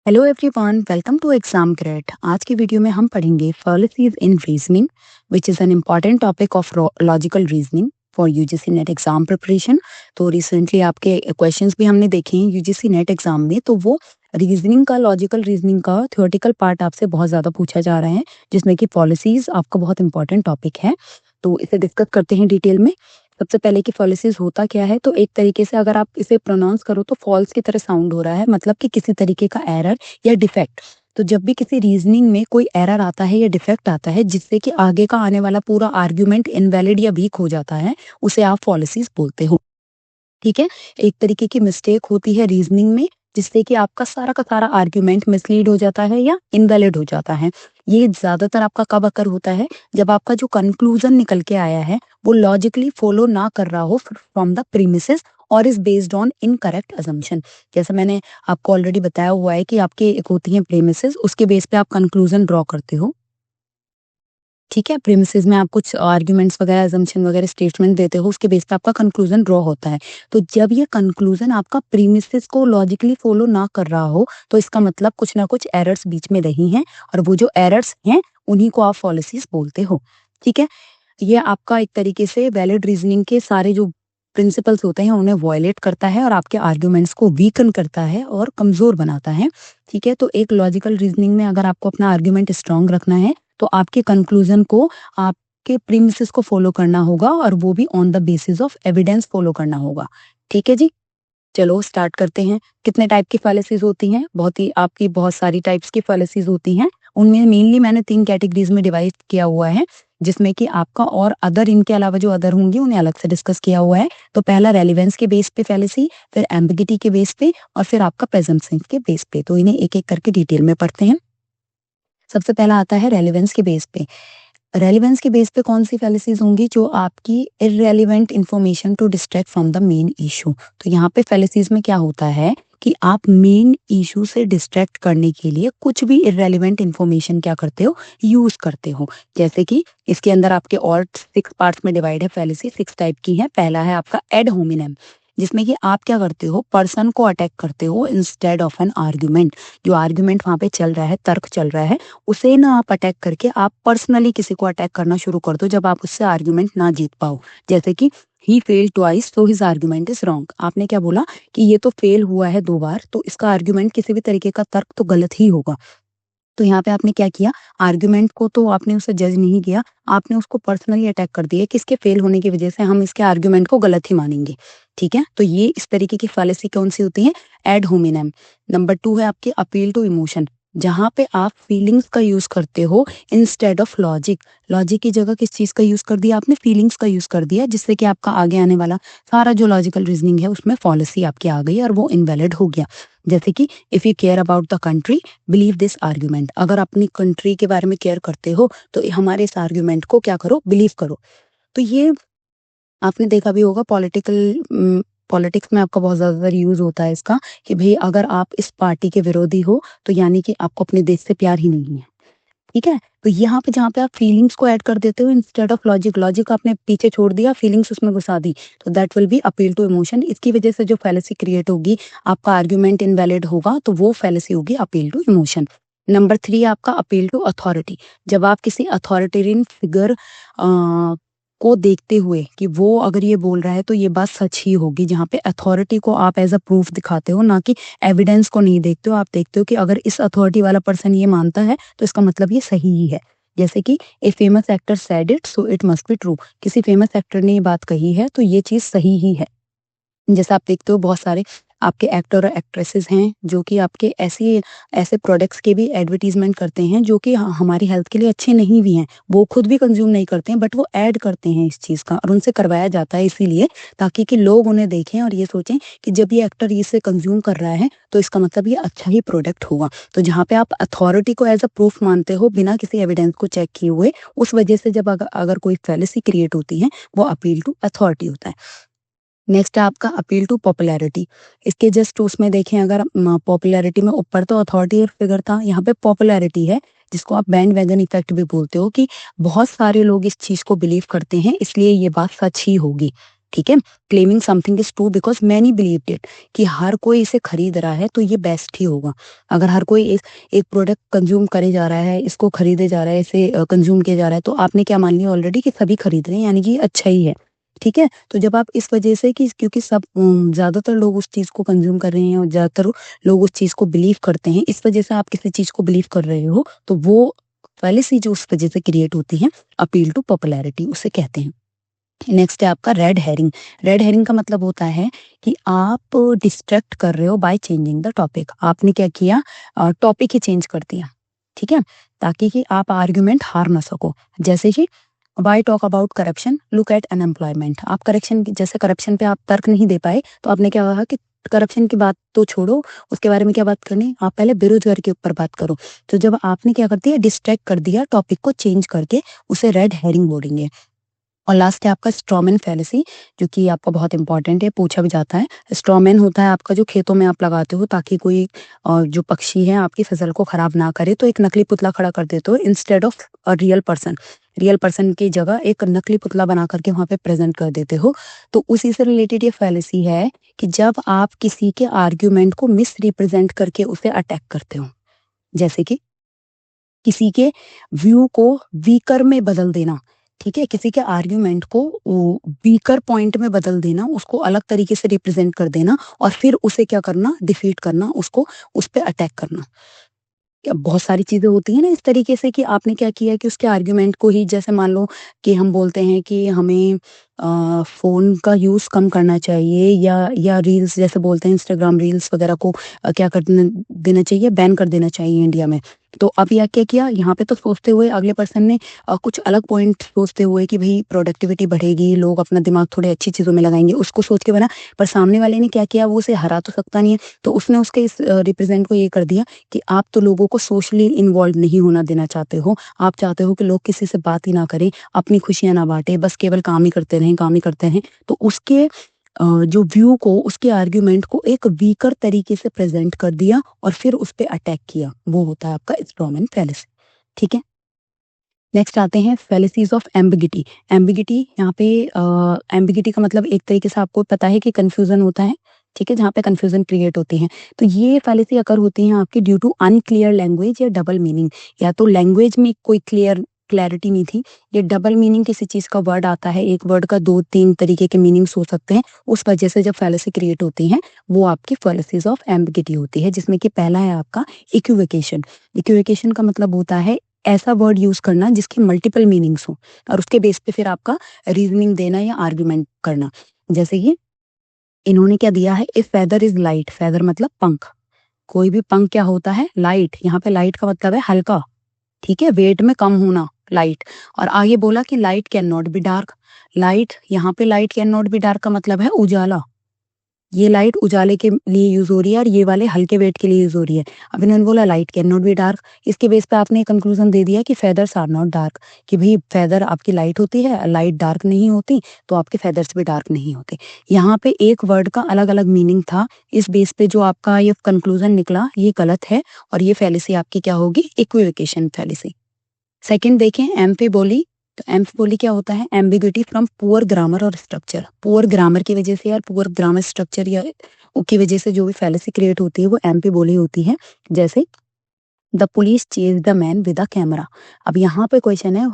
Hello everyone, welcome to exam grade. आज की video में हम पढ़ेंगे fallacies in reasoning which is an important topic of logical reasoning for UGC NET exam preparation. तो recently आपके questions भी हमने देखे हैं यूजीसी नेट एग्जाम में, तो वो रीजनिंग का, लॉजिकल रीजनिंग का थ्योरेटिकल पार्ट आपसे बहुत ज़्यादा पूछा जा रहा है, जिसमें कि पॉलिसीज आपका बहुत इंपॉर्टेंट टॉपिक है। तो इसे डिस्कस करते हैं डिटेल में। सबसे पहले कि पॉलिसीज होता क्या है, तो एक तरीके से अगर आप इसे प्रोनाउंस करो तो फॉल्स की तरह साउंड हो रहा है, मतलब कि किसी तरीके का एरर या डिफेक्ट। तो जब भी किसी रीजनिंग में कोई एरर आता है या डिफेक्ट आता है जिससे कि आगे का आने वाला पूरा आर्ग्यूमेंट इनवैलिड या वीक हो जाता है, उसे आप पॉलिसीज बोलते हो। ठीक है। एक तरीके की मिस्टेक होती है रीजनिंग में, जिससे कि आपका सारा का सारा आर्ग्यूमेंट मिसलीड हो जाता है या इनवैलिड हो जाता है। ये ज्यादातर आपका कब अकर होता है, जब आपका जो कंक्लूजन निकल के आया है वो लॉजिकली फॉलो ना कर रहा हो फ्रॉम द प्रीमिसेस और is based on incorrect assumption. जैसे मैंने आपको ऑलरेडी बताया हुआ है कि आपके एक होती हैं प्रीमिसेस, उसके बेस पे आप कंक्लूजन ड्रॉ करते हो। ठीक है। प्रीमिसेस में आप कुछ आर्ग्यूमेंट्स वगैरह, अजम्पशन वगैरह, स्टेटमेंट देते हो, उसके बेस पे आपका कंक्लूजन ड्रॉ होता है। तो जब ये कंक्लूजन आपका प्रीमिसेस को लॉजिकली फॉलो ना कर रहा हो, तो इसका मतलब कुछ ना कुछ एरर्स बीच में रही हैं, और वो जो एरर्स हैं उन्हीं को आप पॉलिसीज बोलते हो। ठीक है। ये आपका एक तरीके से वैलिड रीजनिंग के सारे जो प्रिंसिपल्स होते हैं उन्हें वॉयलेट करता है और आपके आर्ग्यूमेंट्स को वीकन करता है और कमजोर बनाता है। ठीक है। तो एक लॉजिकल रीजनिंग में अगर आपको अपना आर्ग्यूमेंट स्ट्रांग रखना है, तो आपके कंक्लूजन को आपके प्रीमिसेस को फॉलो करना होगा, और वो भी on the basis of evidence follow करना होगा। ठीक है जी। चलो स्टार्ट करते हैं। कितने टाइप की फैलेसीज होती हैं? बहुत सारी टाइप्स की फैलेसीज होती हैं। उनमें मेनली मैंने 3 कैटेगरीज में डिवाइड किया हुआ है, जिसमें कि आपका और अदर, इनके अलावा जो अदर होंगी उन्हें अलग से डिस्कस किया हुआ है। तो पहला रेलिवेंस के बेस पे फैलेसी, फिर एम्बिगिटी के बेस पे, और फिर आपका प्रेजम्पशन के बेस पे। तो इन्हें एक एक करके डिटेल में पढ़ते हैं। सबसे पहला आता है रेलिवेंस के बेस पे। रेलिवेंस के बेस पे कौन सी फैलेसीज होंगी? जो आपकी irrelevant information to distract from the main issue. तो यहाँ पे फैलेसीज में क्या होता है कि आप मेन इशू से डिस्ट्रैक्ट करने के लिए कुछ भी इररेलेवेंट इंफॉर्मेशन क्या करते हो, यूज करते हो। जैसे कि इसके अंदर आपके और 6 पार्ट्स में डिवाइड है फैलेसी, 6 टाइप की है। पहला है आपका एड होमिनेम, जिसमें कि आप क्या करते हो, पर्सन को अटैक करते हो इंस्टेड ऑफ एन आर्ग्यूमेंट। जो आर्ग्यूमेंट वहां पे चल रहा है, तर्क चल रहा है, उसे ना आप अटैक करके आप पर्सनली किसी को अटैक करना शुरू कर दो जब आप उससे आर्ग्यूमेंट ना जीत पाओ। जैसे कि he failed twice so his argument is wrong. आपने क्या बोला कि ये तो फेल हुआ है 2 बार, तो इसका आर्ग्यूमेंट, किसी भी तरीके का तर्क तो गलत ही होगा। तो यहाँ पे आपने क्या किया, आर्ग्यूमेंट को तो आपने उसे जज नहीं किया, आपने उसको पर्सनली अटैक कर दिया कि इसके फेल होने की वजह से हम इसके आर्ग्यूमेंट को गलत ही मानेंगे। ठीक है। तो ये इस तरीके की फैलेसी कौन सी होती है? एड होमिनेम। नंबर 2 है आपकी अपील टू इमोशन, जहां पे आप फीलिंग्स का यूज करते हो इंस्टेड ऑफ लॉजिक। लॉजिक की जगह किस चीज का यूज कर दिया आपने? फीलिंग्स का यूज कर दिया, जिससे कि आपका आगे आने वाला सारा जो लॉजिकल रीजनिंग है उसमें फॉलिसी आपकी आ गई और वो इनवैलिड हो गया। जैसे कि if you care about the country believe this argument. अगर अपनी कंट्री के बारे में केयर करते हो तो हमारे इस आर्ग्यूमेंट को क्या करो, बिलीव करो। तो ये आपने देखा भी होगा, पॉलिटिक्स में आपका बहुत ज्यादातर यूज होता है इसका, कि भाई अगर आप इस पार्टी के विरोधी हो तो यानी कि आपको अपने देश से प्यार ही नहीं है। ठीक है। तो यहाँ पे जहाँ पे आप फीलिंग्स को ऐड कर देते हो इंस्टेड ऑफ लॉजिक, लॉजिक आपने पीछे छोड़ दिया, फीलिंग्स उसमें घुसा दी, तो that will be appeal to emotion. इसकी वजह से जो फैलेसी क्रिएट होगी, आपका आर्ग्यूमेंट इनवैलिड होगा, तो वो फैलेसी होगी अपील टू इमोशन। नंबर 3 आपका अपील टू अथॉरिटी। जब आप किसी अथॉरिटेरियन फिगर को देखते हुए कि वो अगर ये बोल रहा है तो ये बात सच ही होगी, जहाँ पे अथॉरिटी को आप एज अ प्रूफ दिखाते हो, ना कि एविडेंस को नहीं देखते हो। आप देखते हो कि अगर इस अथॉरिटी वाला पर्सन ये मानता है तो इसका मतलब ये सही ही है। जैसे कि a famous actor said it so it must be true. किसी फेमस एक्टर ने ये बात कही है तो ये चीज सही ही है। जैसे आप देखते हो बहुत सारे आपके एक्टर और एक्ट्रेसेस हैं जो कि आपके ऐसे ऐसे प्रोडक्ट्स के भी एडवर्टीजमेंट करते हैं जो कि हमारी हेल्थ के लिए अच्छे नहीं भी हैं। वो खुद भी कंज्यूम नहीं करते हैं, बट वो ऐड करते हैं इस चीज़ का, और उनसे करवाया जाता है इसीलिए, ताकि कि लोग उन्हें देखें और ये सोचें कि जब ये एक्टर इसे कंज्यूम कर रहा है तो इसका मतलब ये अच्छा ही प्रोडक्ट होगा। तो जहाँ पे आप अथॉरिटी को एज अ प्रूफ मानते हो बिना किसी एविडेंस को चेक किए हुए, उस वजह से जब अगर कोई फैलेसी क्रिएट होती है, वो अपील टू अथॉरिटी होता है। नेक्स्ट है आपका अपील टू पॉपुलैरिटी। इसके जस्ट उसमें देखें, अगर पॉपुलैरिटी में ऊपर तो अथॉरिटी फिगर था, यहाँ पे पॉपुलैरिटी है, जिसको आप बैंड वैगन इफेक्ट भी बोलते हो, कि बहुत सारे लोग इस चीज को बिलीव करते हैं इसलिए ये बात सच ही होगी। ठीक है। Claiming something is true because many believed it, कि हर कोई इसे खरीद रहा है तो ये बेस्ट ही होगा। अगर हर कोई एक प्रोडक्ट कंज्यूम करे जा रहा है, इसको खरीदे जा रहा है, इसे कंज्यूम किया जा रहा है, तो आपने क्या मान लिया ऑलरेडी कि सभी खरीद रहे हैं, यानी कि अच्छा ही है। ठीक है। तो जब आप इस वजह से कि क्योंकि सब ज्यादातर लोग उस चीज को कंज्यूम कर रहे हैं और ज्यादातर लोग उस चीज को बिलीव करते हैं, इस वजह से आप किसी चीज को बिलीव कर रहे हो, तो वो फैलेसी जो उस वजह से क्रिएट होती है, अपील टू पॉपुलैरिटी उसे कहते हैं। नेक्स्ट है आपका रेड हेरिंग। रेड हेरिंग का मतलब होता है कि आप डिस्ट्रैक्ट कर रहे हो बाय चेंजिंग द टॉपिक। आपने क्या किया, टॉपिक ही चेंज कर दिया, ठीक है, ताकि कि आप आर्ग्यूमेंट हार ना सको। जैसे कि why talk about corruption, look at unemployment. आप करप्शन, जैसे करप्शन पे आप तर्क नहीं दे पाए, तो आपने क्या कहा कि करप्शन की बात तो छोड़ो, उसके बारे में क्या बात करनी, आप पहले बेरोजगारी के ऊपर बात करो। तो जब आपने क्या कर दिया, डिस्ट्रैक्ट कर दिया, टॉपिक को चेंज करके, उसे रेड हेरिंग बोलेंगे। और लास्ट है आपका स्ट्रॉमैन फैलेसी, जो कि आपका बहुत इंपॉर्टेंट है, पूछा भी जाता है। स्ट्रॉमैन होता है आपका जो खेतों में आप लगाते हो ताकि कोई जो पक्षी है आपकी फसल को खराब ना करे, तो एक नकली पुतला खड़ा कर देते हो instead of a real person. Real person की जगह एक नकली पुतला बना करके वहां पे प्रेजेंट कर देते हो। तो उसी से रिलेटेड ये फैलेसी है कि जब आप किसी के आर्ग्यूमेंट को मिस रिप्रेजेंट करके उसे अटैक करते हो, जैसे कि किसी के व्यू को वीकर में बदल देना, ठीक है, किसी के आर्ग्यूमेंट को वीकर पॉइंट में बदल देना, उसको अलग तरीके से रिप्रेजेंट कर देना, और फिर उसे क्या करना, डिफीट करना, उसको उस पर अटैक करना। बहुत सारी चीजें होती है ना इस तरीके से, कि आपने क्या किया कि उसके आर्ग्यूमेंट को ही, जैसे मान लो कि हम बोलते हैं कि हमें फोन का यूज कम करना चाहिए, या रील्स, जैसे बोलते हैं इंस्टाग्राम रील्स वगैरह को क्या कर देना चाहिए, बैन कर देना चाहिए इंडिया में। तो अब यह क्या किया यहाँ पे, तो सोचते हुए अगले पर्सन ने कुछ अलग पॉइंट सोचते हुए कि भाई प्रोडक्टिविटी बढ़ेगी, लोग अपना दिमाग थोड़े अच्छी चीजों में लगाएंगे, उसको सोच के बना। पर सामने वाले ने क्या किया, वो उसे हरा तो सकता नहीं है, तो उसने उसके इस रिप्रेजेंट को ये कर दिया कि आप तो लोगों को सोशली इन्वॉल्व नहीं होना देना चाहते हो, आप चाहते हो कि लोग किसी से बात ही ना करें, अपनी खुशियां ना बांटे, बस केवल काम ही करते रहें, काम ही करते हैं। तो उसके जो व्यू को, उसके आर्ग्यूमेंट को एक वीकर तरीके से प्रेजेंट कर दिया और फिर उस पर अटैक किया, वो होता है आपका स्ट्रॉमैन फैलेसी। ठीक है। नेक्स्ट आते हैं फैलेसीज ऑफ एम्बिगिटी। एम्बिगिटी, यहाँ पे एम्बिगिटी का मतलब एक तरीके से आपको पता है कि कंफ्यूजन होता है, ठीक है, जहाँ पे कंफ्यूजन क्रिएट होती है। तो ये फैलेसी अकर होती है आपकी ड्यू टू अनक्लियर लैंग्वेज या डबल मीनिंग, या तो लैंग्वेज में कोई क्लैरिटी नहीं थी, ये डबल मीनिंग किसी चीज का वर्ड आता है, एक वर्ड का दो तीन तरीके के मीनिंग्स हो सकते हैं, उस वजह से जब फैलेसी क्रिएट होती है, वो आपकी फैलेसीज ऑफ एम्बिगिटी होती है, जिसमें कि पहला है आपका इक्विवेकेशन। इक्विवेकेशन का मतलब होता है ऐसा वर्ड यूज करना जिसके मल्टीपल मीनिंग्स हो, और उसके बेस पे फिर आपका रीजनिंग देना या आर्ग्यूमेंट करना। जैसे कि इन्होंने क्या दिया है, if feather is light, feather मतलब पंख, कोई भी पंख क्या होता है, लाइट, यहाँ पे लाइट का मतलब है हल्का, ठीक है, वेट में कम होना, लाइट। और आगे बोला कि light can not be dark, light, यहाँ पे light can not be dark का मतलब है उजाला, ये लाइट उजाले के लिए यूज हो रही है और ये वाले हल्के वेट के लिए यूज हो रही है। अब इन्होंने बोला light can not be dark, इसके बेस पे आपने कंक्लूजन दे दिया कि फेदर्स आर नॉट डार्क, कि भाई फेदर आपकी लाइट होती है, लाइट डार्क नहीं होती, तो आपके फेदर्स भी डार्क नहीं होते। यहाँ पे एक वर्ड का अलग अलग मीनिंग था, इस बेस पे जो आपका ये कंक्लूजन निकला ये गलत है, और ये फैलेसी आपकी क्या होगी, इक्विवेकेशन फैलेसी। सेकंड देखें एम्फीबोली। तो एम्फीबोली क्या होता है, एम्बिग्विटी फ्रॉम पुअर ग्रामर और स्ट्रक्चर। पुअर ग्रामर की वजह से, यार पुअर ग्रामर स्ट्रक्चर या की वजह से जो भी फैलेसी क्रिएट होती है वो एम्फीबोली होती है। जैसे the police chase the man with a camera. अब यहाँ पे क्वेश्चन है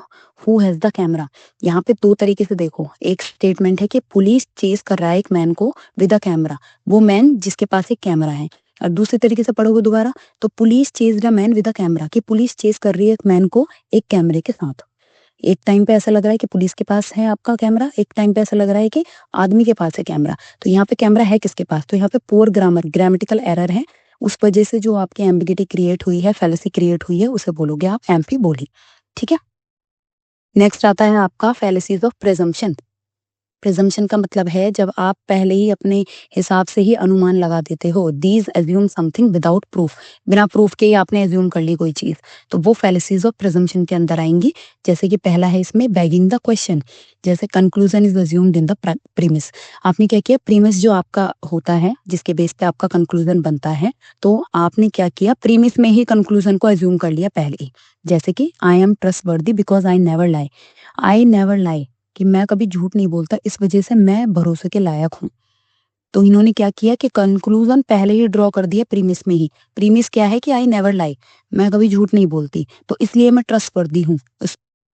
हु हैज द कैमरा। यहाँ पे दो तरीके से देखो, एक स्टेटमेंट है कि पुलिस चेज कर रहा है एक मैन को विद अ कैमरा, वो मैन जिसके पास एक कैमरा है। और दूसरे तरीके से पढ़ोगे दोबारा, तो police chase the man with a camera, कि पुलिस चेज कर रही है एक मैन को एक कैमरे के साथ। एक टाइम पे ऐसा लग रहा है कि पुलिस के पास है आपका कैमरा, एक टाइम पे ऐसा लग रहा है कि आदमी के पास है कैमरा। तो यहाँ पे कैमरा है किसके पास, तो यहाँ पे पुअर ग्रामर, ग्रामेटिकल एरर है, उस वजह से जो आपकी एम्बिगिटी क्रिएट हुई है, फैलेसी क्रिएट हुई है, उसे बोलोगे आप एम्फी बोली। ठीक है। नेक्स्ट आता है आपका फैलेसीज ऑफ प्रिजम्पशन। प्रिजम्पशन का मतलब है जब आप पहले ही अपने हिसाब से ही अनुमान लगा देते हो, these assume something without proof, बिना प्रूफ के ही आपने एज्यूम कर ली कोई चीज, तो वो फैलेसीज ऑफ प्रिजम्पशन के अंदर आएंगी। जैसे कि पहला है इसमें बैगिंग द क्वेश्चन, जैसे conclusion is assumed in the premise. आपने क्या किया, प्रीमिस जो आपका होता है जिसके बेस पे आपका कंक्लूजन बनता है, तो आपने क्या किया, प्रीमिस में ही कंक्लूजन को एज्यूम कर लिया पहले ही। जैसे कि आई एम ट्रस्ट वर्दी because I never lie, I never लाई, कि मैं कभी झूठ नहीं बोलता, इस वजह से मैं भरोसे के लायक हूँ। तो इन्होंने क्या किया कि कंक्लूजन पहले ही ड्रॉ कर दिया प्रीमिस में ही। प्रीमिस क्या है कि आई नेवर लाई, मैं कभी झूठ नहीं बोलती, तो इसलिए मैं ट्रस्टवर्दी हूँ।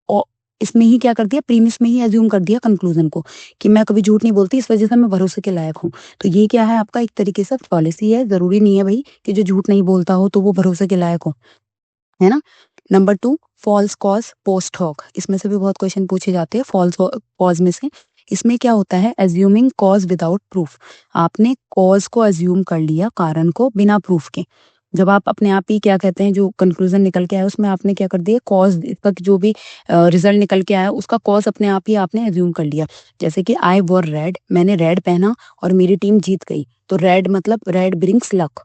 औ इसमें ही क्या कर दिया, प्रीमिस में ही एज्यूम कर दिया कंक्लूजन को कि मैं कभी झूठ नहीं बोलती, इस वजह से मैं भरोसे के लायक हूँ। तो ये क्या है, आपका एक तरीके से पॉलिसी है। ज़रूरी नहीं है भई कि जो झूठ नहीं बोलता हो तो वो भरोसे के लायक हो, है ना? नंबर 2, फॉल्स कॉज़ पोस्ट होक। इसमें से भी बहुत क्वेश्चन पूछे जाते हैं फॉल्स कॉज़ में से। इसमें क्या होता है, एज्यूमिंग कॉज़ विदाउट प्रूफ। आपने कॉज़ को एज्यूम कर लिया, कारण को, बिना प्रूफ के। जब आप अपने आप ही क्या कहते हैं, जो कंक्लूजन निकल के आया उसमें आपने क्या कर दिया, कॉज़, इसका जो भी रिजल्ट निकल के आया उसका कॉज़ अपने आप ही आपने एज्यूम कर लिया। जैसे कि आई वॉर रेड, मैंने रेड पहना और मेरी टीम जीत गई। तो रेड मतलब रेड ब्रिंग्स लक।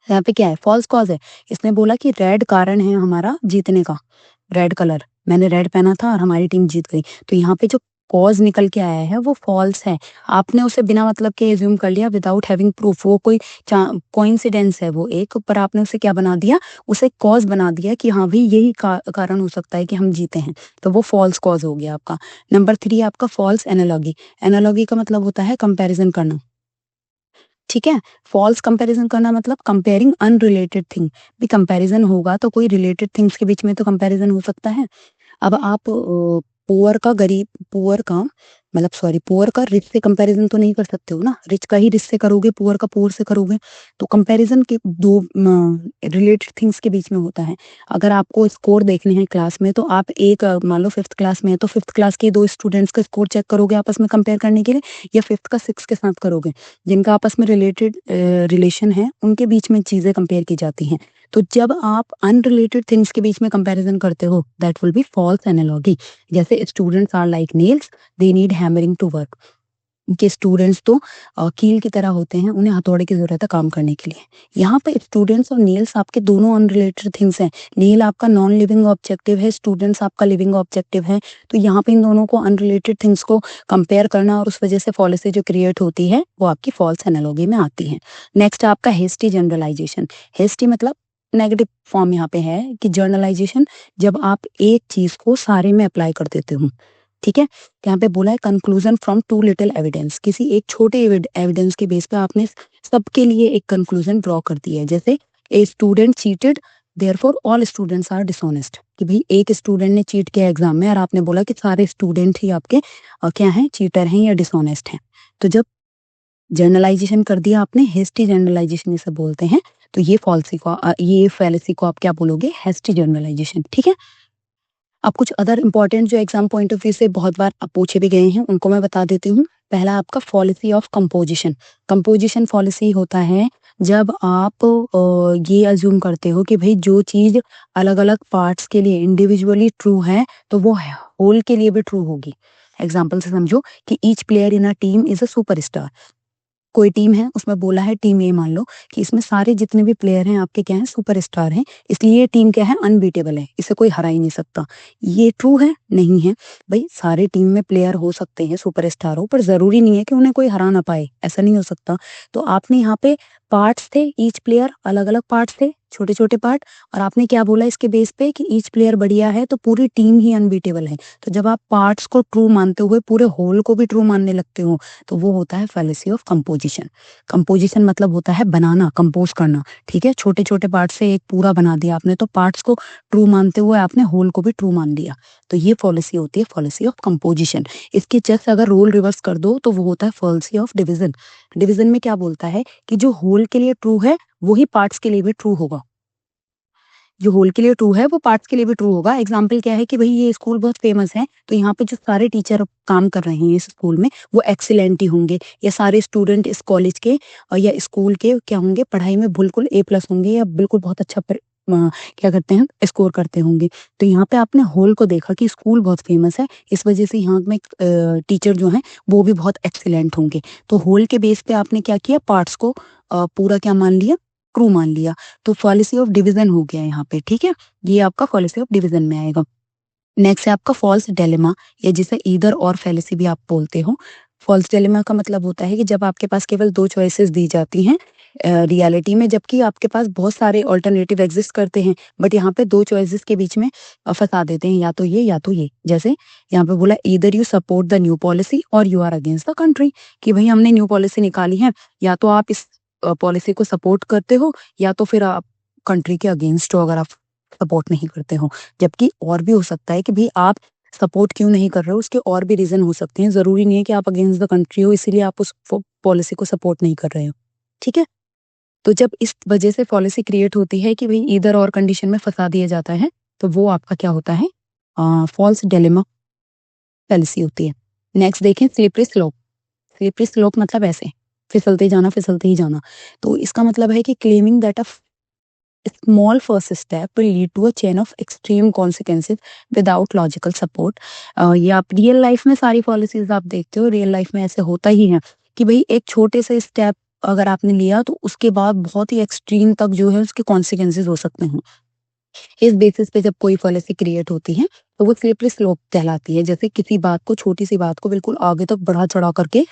यहाँ पे क्या है, फॉल्स कॉज है। इसने बोला कि रेड कारण है हमारा जीतने का, रेड कलर, मैंने रेड पहना था और हमारी टीम जीत गई। तो यहाँ पे जो कॉज निकल के आया है वो फॉल्स है। आपने उसे बिना मतलब के एज्यूम कर लिया, विदाउट हैविंग प्रूफ। वो कोई कोइंसिडेंस है वो एक, पर आपने उसे क्या बना दिया, उसे कॉज बना दिया कि हाँ भाई यही कारण हो सकता है कि हम जीते हैं। तो वो फॉल्स कॉज हो गया आपका। नंबर 3 आपका फॉल्स एनालॉगी। एनालॉगी का मतलब होता है कंपैरिजन करना, ठीक है। फॉल्स कंपैरिजन करना मतलब कंपेयरिंग अनरिलेटेड थिंग। भी कंपैरिजन होगा तो कोई रिलेटेड थिंग्स के बीच में तो कंपैरिजन हो सकता है। अब आप पुअर का गरीब, पुअर का मतलब सॉरी, पुअर का रिच से कंपैरिजन तो नहीं कर सकते हो ना। रिच का ही रिच से करोगे, पुअर का पुअर से करोगे। तो कंपैरिजन के दो रिलेटेड थिंग्स के बीच में होता है। अगर आपको स्कोर देखने हैं क्लास में, तो आप एक मान लो 5th क्लास में है, तो 5th क्लास के दो स्टूडेंट्स का स्कोर चेक करोगे आपस में कंपेयर करने के लिए, या 5th का 6th के साथ करोगे। जिनका आपस में रिलेटेड रिलेशन है उनके बीच में चीजें कंपेयर की जाती हैं। तो जब आप अनरिलेटेड थिंग्स के बीच में कंपैरिजन करते हो, that will be false analogy. जैसे students are like nails, they need hammering to work. के स्टूडेंट्स तो कील की तरह होते हैं, उन्हें हथौड़े की जरूरत है काम करने के लिए। यहाँ पे स्टूडेंट्स और नेल्स आपके दोनों अनरिलेटेड थिंग्स हैं। नेल आपका नॉन लिविंग ऑब्जेक्टिव है, स्टूडेंट्स आपका लिविंग ऑब्जेक्टिव है। तो यहाँ पे इन दोनों को अनरिलेटेड थिंग्स को कंपेयर करना और उस वजह से फॉलिसी जो क्रिएट होती है वो आपकी फॉल्स एनालॉगी में आती है। नेक्स्ट आपका हेस्टी जनरलाइजेशन। हेस्टी मतलब नेगेटिव फॉर्म यहाँ पे है कि जर्नलाइजेशन, जब आप एक चीज को सारे में अप्लाई कर देते हो, ठीक है। यहाँ पे बोला है conclusion from too little evidence. किसी एक छोटे एविडेंस के बेस पे आपने सबके लिए एक कंक्लूजन ड्रॉ कर दिया है। जैसे a student cheated, therefore all students are dishonest. कि भाई एक स्टूडेंट ने चीट किया एग्जाम में और आपने बोला कि सारे स्टूडेंट ही आपके क्या हैं, चीटर हैं या डिसऑनेस्ट हैं। तो जब जर्नलाइजेशन कर दिया आपने, हेस्टी जनरलाइजेशन इसे बोलते हैं। तो ये फॉल्सी को ये फैलेसी को आप क्या बोलोगे, हेस्टी जनरलाइजेशन, ठीक है। अब कुछ अदर इंपॉर्टेंट जो एग्जाम पॉइंट ऑफ व्यू से बहुत बार आप पूछे भी गए हैं उनको मैं बता देती हूँ। पहला आपका फॉलिसी ऑफ कंपोजिशन। कंपोजिशन फॉलिसी होता है जब आप ये अज्यूम करते हो कि भाई जो चीज अलग अलग पार्ट्स के लिए इंडिविजुअली ट्रू है तो वो होल के लिए भी ट्रू होगी। एग्जाम्पल से समझो कि each player in a team is a superstar. कोई टीम है, उसमें बोला है टीम ए, मान लो कि इसमें सारे जितने भी प्लेयर हैं आपके क्या हैं, सुपरस्टार हैं, इसलिए ये टीम क्या है, अनबीटेबल है, इसे कोई हरा ही नहीं सकता। ये ट्रू है? नहीं है। भाई सारे टीम में प्लेयर हो सकते हैं सुपरस्टार हो, पर जरूरी नहीं है कि उन्हें कोई हरा ना पाए, ऐसा नहीं हो सकता। तो आपने यहाँ पे पार्ट्स थे, ईच प्लेयर अलग अलग पार्ट्स थे, छोटे छोटे पार्ट, और आपने क्या बोला इसके बेस पे कि ईच प्लेयर बढ़िया है तो पूरी टीम ही अनबीटेबल है। तो जब आप पार्ट्स को ट्रू मानते हुए पूरे होल को भी ट्रू मानने लगते हो तो वो होता है फैलेसी ऑफ कंपोजिशन। कंपोजिशन मतलब होता है बनाना, कंपोज करना, ठीक है। छोटे छोटे पार्ट से एक पूरा बना दिया आपने, तो पार्ट्स को ट्रू मानते हुए आपने होल को भी ट्रू मान लिया। तो ये पॉलिसी होती है पॉलिसी ऑफ कंपोजिशन। इसके जस्ट अगर रोल रिवर्स कर दो तो वो होता है पॉलिसी ऑफ डिवीजन। डिवीजन में क्या बोलता है कि जो होल के लिए ट्रू है वही पार्ट्स के लिए भी ट्रू होगा। जो होल के लिए ट्रू है वो पार्ट्स के लिए भी ट्रू होगा। एग्जाम्पल क्या है कि भाई ये स्कूल बहुत फेमस है, तो यहाँ पे जो सारे टीचर काम कर रहे हैं इस स्कूल में वो एक्सीलेंट ही होंगे, या सारे स्टूडेंट इस कॉलेज के या स्कूल के क्या होंगे, पढ़ाई में बिल्कुल A+ होंगे, या बिल्कुल बहुत अच्छा क्या करते हैं, स्कोर करते होंगे। तो यहाँ पे आपने होल को देखा कि स्कूल बहुत फेमस है, इस वजह से यहाँ में टीचर जो हैं वो भी बहुत एक्सीलेंट होंगे। तो होल के बेस पे आपने क्या किया, पार्ट्स को पूरा क्या मान लिया, ट्रू मान लिया। तो पॉलिसी ऑफ डिवीजन हो गया यहाँ पे, ठीक है। ये आपका पॉलिसी ऑफ डिवीजन में आएगा। नेक्स्ट है आपका फॉल्स डिलेमा, या जिसे ईदर और फैलेसी भी आप बोलते हो। फॉल्स डिलेमा का मतलब होता है कि जब आपके पास केवल 2 चॉइसेस दी जाती हैं रियलिटी में, जबकि आपके पास बहुत सारे अल्टरनेटिव एग्जिस्ट करते हैं, बट यहाँ पे 2 चॉइसेस के बीच में फँसा देते हैं, या तो ये या तो ये। जैसे यहाँ पे बोला either you support the new policy और you are against the country, कि भई हमने न्यू पॉलिसी निकाली है, या तो आप इस पॉलिसी को सपोर्ट करते हो या तो फिर आप कंट्री के अगेंस्ट हो अगर आप सपोर्ट नहीं करते हो। जबकि और भी हो सकता है कि भई आप सपोर्ट क्यों नहीं कर रहे हो, उसके और भी रीज़न हो सकते हैं। ज़रूरी नहीं है कि आप अगेंस्ट द कंट्री हो इसीलिए आप उस पॉलिसी को सपोर्ट नहीं कर रहे हो। ठीक है? तो जब इस वजह से पॉलिसी क्रिएट होती है कि भई ईदर और कंडीशन में फँसा दिया जाता है, तो वो आपका क्या होता है फॉल्स डिलेमा पॉलिसी होती है। नेक्स्ट देखें स्लिपरी स्लोप। स्लिपरी स्लोप मतलब ऐसे फिसलते ही जाना। तो इसका मतलब है कि claiming that a small first step will lead to a chain of extreme consequences without logical support। ये आप रियल लाइफ में सारी पॉलिसीज आप देखते हो, रियल लाइफ में ऐसे होता ही है कि भाई एक छोटे से स्टेप अगर आपने लिया तो उसके बाद बहुत ही एक्सट्रीम तक जो है उसके कॉन्सिक्वेंसेज हो सकते हैं। इस बेसिस पे जब कोई पॉलिसी क्रिएट होती है तो वो स्लिपरी स्लोप कहलाती है। जैसे किसी बात को, छोटी सी बात को बिल्कुल आगे तक बढ़ा चढ़ा करके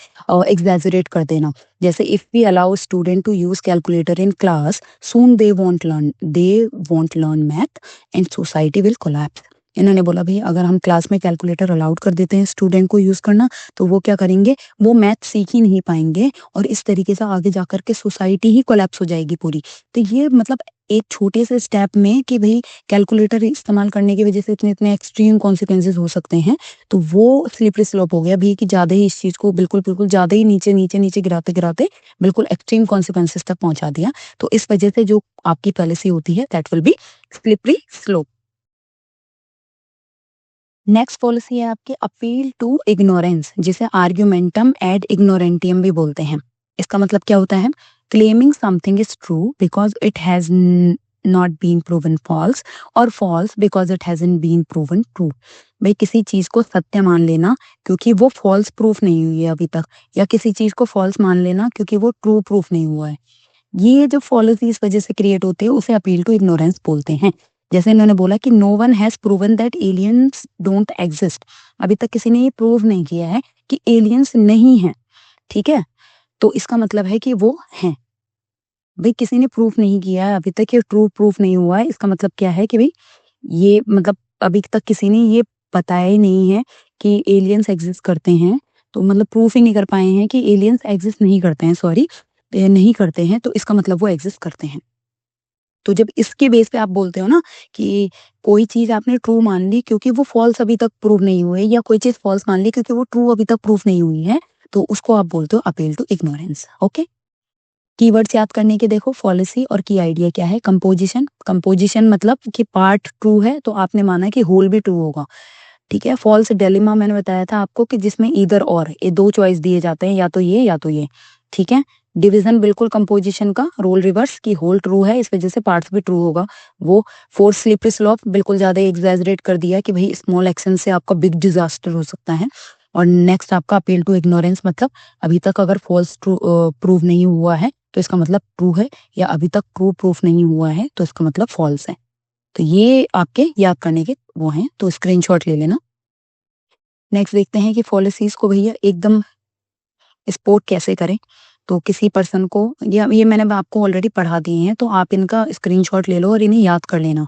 एग्जैजरेट कर देना। जैसे if we allow student to use calculator in class soon they won't learn math and society will collapse. इन्होंने बोला भाई अगर हम क्लास में कैलकुलेटर अलाउड कर देते हैं स्टूडेंट को यूज करना, तो वो क्या करेंगे, वो मैथ सीख ही नहीं पाएंगे और इस तरीके से आगे जाकर के सोसाइटी ही कोलैप्स हो जाएगी पूरी। तो ये मतलब एक छोटे से स्टेप में कि भाई कैलकुलेटर इस्तेमाल करने की वजह से इतने इतने एक्सट्रीम कॉन्सिक्वेंसेज हो सकते हैं, तो वो स्लिपरी स्लोप हो गया भी कि ज़्यादा ही इस चीज़ को बिल्कुल बिल्कुल ज़्यादा ही नीचे नीचे नीचे गिराते गिराते बिल्कुल एक्सट्रीम कॉन्सिक्वेंसेज तक पहुंचा दिया। तो इस वजह से जो आपकी पॉलिसी होती है that will B slippery slope. Next policy है आपकी अपील टू इग्नोरेंस, जिसे आर्ग्यूमेंटम एड इग्नोरेंटियम भी बोलते हैं। इसका मतलब क्या होता है, claiming something is true because it has not been proven false और false because it hasn't been proven true. भाई किसी चीज को सत्य मान लेना क्योंकि वो फॉल्स प्रूफ नहीं हुई है अभी तक, या किसी चीज को फॉल्स मान लेना क्योंकि वो ट्रू प्रूफ नहीं हुआ है। ये जो फॉलोसी इस वजह से क्रिएट होते हैं उसे अपील टू इग्नोरेंस बोलते हैं। जैसे इन्होंने बोला कि no one has proven that aliens don't exist. अभी तक किसी ने ये प्रूव नहीं किया है कि एलियंस नहीं है। ठीक है, तो इसका मतलब है कि वो हैं। भाई किसी ने प्रूफ नहीं किया है अभी तक, ये ट्रू प्रूफ नहीं हुआ है, इसका मतलब क्या है कि भाई ये मतलब अभी तक किसी ने ये बताया ही नहीं है कि एलियंस एग्जिस्ट करते हैं। तो मतलब प्रूफ ही नहीं कर पाए हैं कि एलियंस एग्जिस्ट नहीं करते हैं, सॉरी नहीं करते हैं, तो इसका मतलब वो एग्जिस्ट करते हैं। तो जब इसके बेस पे आप बोलते हो ना कि कोई चीज आपने ट्रू मान ली क्योंकि वो फॉल्स अभी तक प्रूव नहीं हुए, या कोई चीज फॉल्स मान ली क्योंकि वो ट्रू अभी तक प्रूफ नहीं हुई है, तो उसको आप बोलते हो appeal to ignorance. Okay, keywords याद करने के देखो, पॉलिसी और की आइडिया क्या है। कंपोजिशन, कंपोजिशन मतलब कि पार्ट ट्रू है तो आपने माना कि होल भी ट्रू होगा। ठीक है, फॉल्स डिलेमा मैंने बताया था आपको कि जिसमें ईदर और ये 2 चॉइस दिए जाते हैं, या तो ये या तो ये। ठीक है, डिवीजन बिल्कुल कंपोजिशन का रोल रिवर्स की होल ट्रू है इस वजह से पार्ट्स भी ट्रू होगा वो। फोर्थ स्लिपरी स्लोप बिल्कुल ज्यादा एग्जैजरेट कर दिया कि भाई स्मॉल एक्शन से आपका बिग डिजास्टर हो सकता है। और नेक्स्ट आपका अपील टू इग्नोरेंस मतलब अभी तक अगर फॉल्स ट्रू प्रूव नहीं हुआ है तो इसका मतलब ट्रू है, या अभी तक ट्रू प्रूफ नहीं हुआ है तो इसका मतलब फॉल्स है। तो ये आपके याद करने के वो हैं, तो स्क्रीनशॉट ले लेना। नेक्स्ट देखते हैं कि पॉलिसीज को भैया एकदम स्पोर्ट कैसे करें। तो किसी पर्सन को, ये मैंने आपको ऑलरेडी पढ़ा दिए हैं, तो आप इनका स्क्रीनशॉट ले लो और इन्हें याद कर लेना।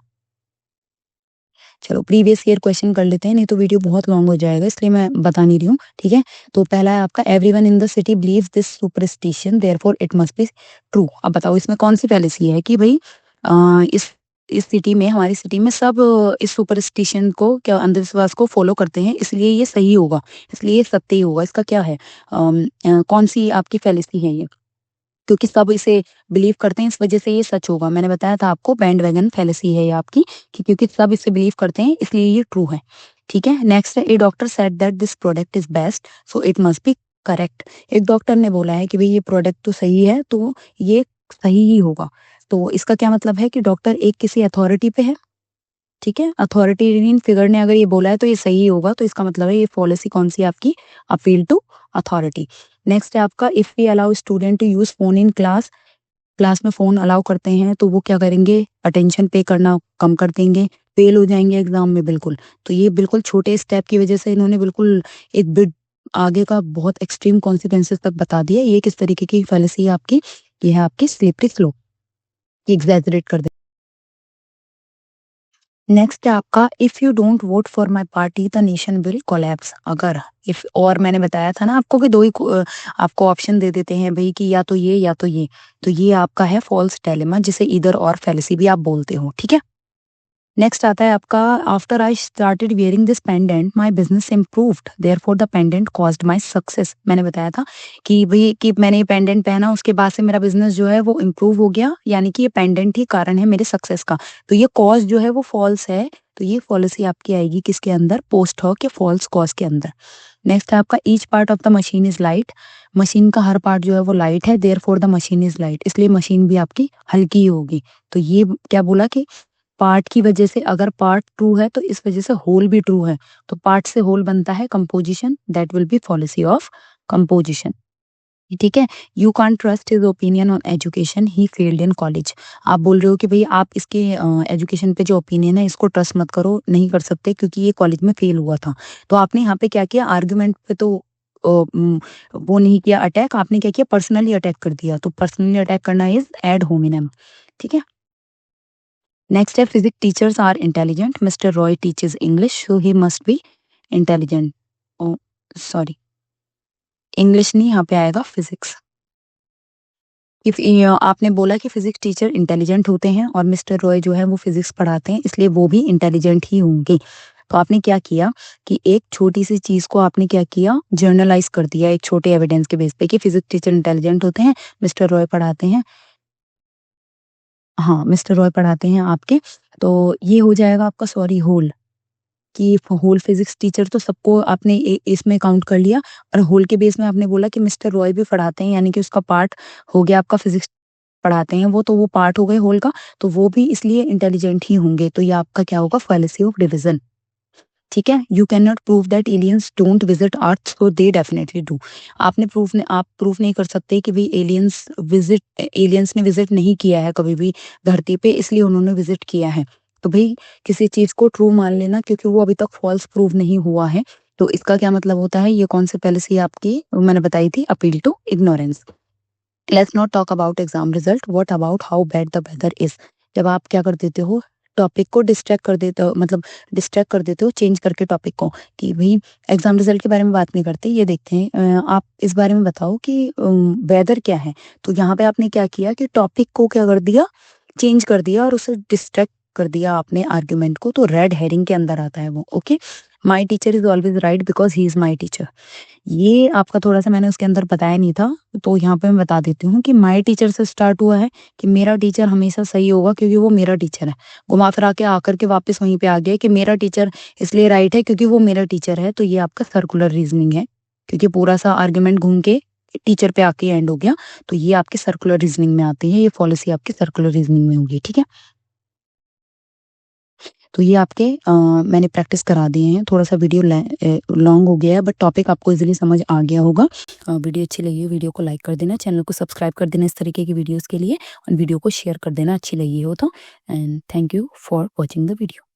चलो प्रीवियस ईयर क्वेश्चन कर लेते हैं, नहीं तो वीडियो बहुत लॉन्ग हो जाएगा इसलिए मैं बता नहीं रही हूँ। ठीक है, तो पहला है आपका everyone in the city believes this superstition therefore it must be true. अब बताओ इसमें कौन सी पॉलिसी है कि भाई इस सिटी में, हमारी सिटी में सब इस सुपरस्टिशन को, क्या अंधविश्वास को फॉलो करते हैं, इसलिए ये सही होगा, इसलिए ये सत्य ही होगा। इसका क्या है, कौन सी आपकी पॉलिसी है ये, क्योंकि सब इसे बिलीव करते हैं इस वजह से ये सच होगा। मैंने बताया था आपको बैंडवैगन फैलेसी है ये आपकी, कि क्योंकि सब इसे बिलीव करते हैं इसलिए ये ट्रू है। ठीक है, नेक्स्ट है a doctor said that this product is best so it must be correct. एक डॉक्टर ने बोला है कि भाई ये प्रोडक्ट तो सही है तो ये सही ही होगा। तो इसका क्या मतलब है कि डॉक्टर एक किसी अथॉरिटी पे है। ठीक है, अथॉरिटेरियन फिगर ने अगर ये बोला है तो ये सही होगा, तो इसका मतलब है ये पॉलिसी कौन सी आपकी, अपील टू अथॉरिटी। नेक्स्ट है आपका if we allow student to use phone in class, class में फोन अलाउ करते हैं तो वो क्या करेंगे, अटेंशन पे करना कम कर देंगे, फेल हो जाएंगे एग्जाम में बिल्कुल। तो ये बिल्कुल छोटे स्टेप की वजह से इन्होंने बिल्कुल एक बिग आगे का बहुत एक्सट्रीम कॉन्सिक्वेंसेस तक बता दिया। ये किस तरीके की फैलेसी है आपकी, ये है आपकी स्लिपरी स्लोप, एग्जैजरेट कर दे। नेक्स्ट है आपका if you don't vote for my party the nation will collapse. अगर इफ और मैंने बताया था ना आपको कि दो ही आपको ऑप्शन दे देते हैं भाई कि या तो ये या तो ये, तो ये आपका है फॉल्स डायलेमा, जिसे इधर और फैलेसी भी आप बोलते हो, ठीक है। नेक्स्ट आता है आपका after I started wearing this pendant my business improved therefore the pendant caused my success. मैंने बताया था कि भाई कि मैंने ये पेंडेंट पहना उसके बाद से मेरा बिजनेस जो है वो इम्प्रूव हो गया, यानी कि ये पेंडेंट ही कारण है मेरे सक्सेस का। तो ये कॉज जो है वो फॉल्स है, तो ये फॉलिसी आपकी आएगी किसके अंदर, पोस्ट हॉक या फॉल्स कॉज के अंदर। नेक्स्ट है आपका each part of the machine is light. Machine का हर पार्ट जो है वो लाइट है, therefore the machine is light, इसलिए मशीन भी आपकी हल्की ही होगी। तो ये क्या बोला कि पार्ट की वजह से, अगर पार्ट ट्रू है तो इस वजह से होल भी ट्रू है, तो पार्ट से होल बनता है composition, that will B policy of composition, ठीक है। You can't trust his opinion on education, he failed in college. आप बोल रहे हो कि भाई आप इसके एजुकेशन पे जो ओपिनियन है इसको ट्रस्ट मत करो, नहीं कर सकते क्योंकि ये कॉलेज में फेल हुआ था। तो आपने यहाँ पे क्या किया, आर्ग्यूमेंट पे तो वो नहीं किया अटैक, आपने क्या किया, पर्सनली अटैक कर दिया। तो पर्सनली अटैक करना इज एड होमिनम, ठीक है। नेक्स्ट है physics teachers are intelligent, mister Roy teaches English so he must be intelligent. Oh sorry, English नहीं, यहाँ पे आएगा फिजिक्स। इफ आपने बोला कि फिजिक्स टीचर इंटेलिजेंट होते हैं और मिस्टर रॉय जो है वो फिजिक्स पढ़ाते हैं, इसलिए वो भी इंटेलिजेंट ही होंगे। तो आपने क्या किया कि एक छोटी सी चीज को आपने क्या किया, जर्नलाइज कर दिया एक छोटे एविडेंस के बेस पे कि फिजिक्स टीचर इंटेलिजेंट होते हैं, मिस्टर रॉय पढ़ाते हैं, हाँ मिस्टर रॉय पढ़ाते हैं आपके। तो ये हो जाएगा आपका सॉरी होल, कि होल फिजिक्स टीचर तो सबको आपने इसमें काउंट कर लिया, और होल के बेस में आपने बोला कि मिस्टर रॉय भी पढ़ाते हैं, यानी कि उसका पार्ट हो गया आपका फिजिक्स पढ़ाते हैं वो, तो वो पार्ट हो गए होल का, तो वो भी इसलिए इंटेलिजेंट ही होंगे। तो ये आपका क्या होगा, फैलेसी ऑफ डिवीजन, ठीक है। You can not prove that aliens don't visit earth so they definitely do. आप प्रूफ नहीं कर सकते कि भाई एलियंस ने विजिट नहीं किया है कभी भी धरती पे, इसलिए उन्होंने विजिट किया है। तो भाई किसी चीज को ट्रू मान लेना क्योंकि वो अभी तक फॉल्स प्रूव नहीं हुआ है, तो इसका क्या मतलब होता है, ये कौन सी पॉलिसी आपकी मैंने बताई थी, appeal to ignorance. Let's not talk about exam result, what about how bad the weather is. जब आप क्या कर देते हो, टॉपिक को डिस्ट्रैक्ट कर देते हो, मतलब डिस्ट्रैक्ट कर देते हो चेंज करके टॉपिक को, कि भाई एग्जाम रिजल्ट के बारे में बात नहीं करते, ये देखते हैं आप इस बारे में बताओ कि वेदर क्या है। तो यहाँ पे आपने क्या किया कि टॉपिक को क्या कर दिया, चेंज कर दिया और उसे डिस्ट्रैक्ट कर दिया आपने आर्ग्यूमेंट को, तो रेड हेरिंग के अंदर आता है वो, okay. My teacher is always right because he is my teacher, ये आपका थोड़ा-सा मैंने उसके अंदर बताया नहीं था, तो यहाँ पे मैं बता देती हूँ कि माय टीचर से स्टार्ट हुआ है कि मेरा टीचर हमेशा सही होगा क्योंकि वो मेरा टीचर है। घुमा-फिरा के आकर के वापस वहीं पे आ गया कि मेरा टीचर इसलिए राइट है क्योंकि वो मेरा टीचर है, तो ये आपका सर्कुलर रीजनिंग है, क्योंकि पूरा-सा आर्गुमेंट घूम के टीचर पे आके एंड हो गया, तो ये आपकी सर्कुलर रीजनिंग में आती है, ये फॉलिसी आपकी सर्कुलर रीजनिंग में होगी, ठीक है? तो ये आपके मैंने प्रैक्टिस करा दिए हैं, थोड़ा-सा वीडियो लॉन्ग हो गया है बट टॉपिक आपको ईज़िली समझ आ गया होगा। वीडियो अच्छी लगी हो वीडियो को लाइक कर देना, चैनल को सब्सक्राइब कर देना इस तरीके की वीडियोज़ के लिए, और वीडियो को शेयर कर देना अच्छी लगी हो तो। And thank you for watching the video.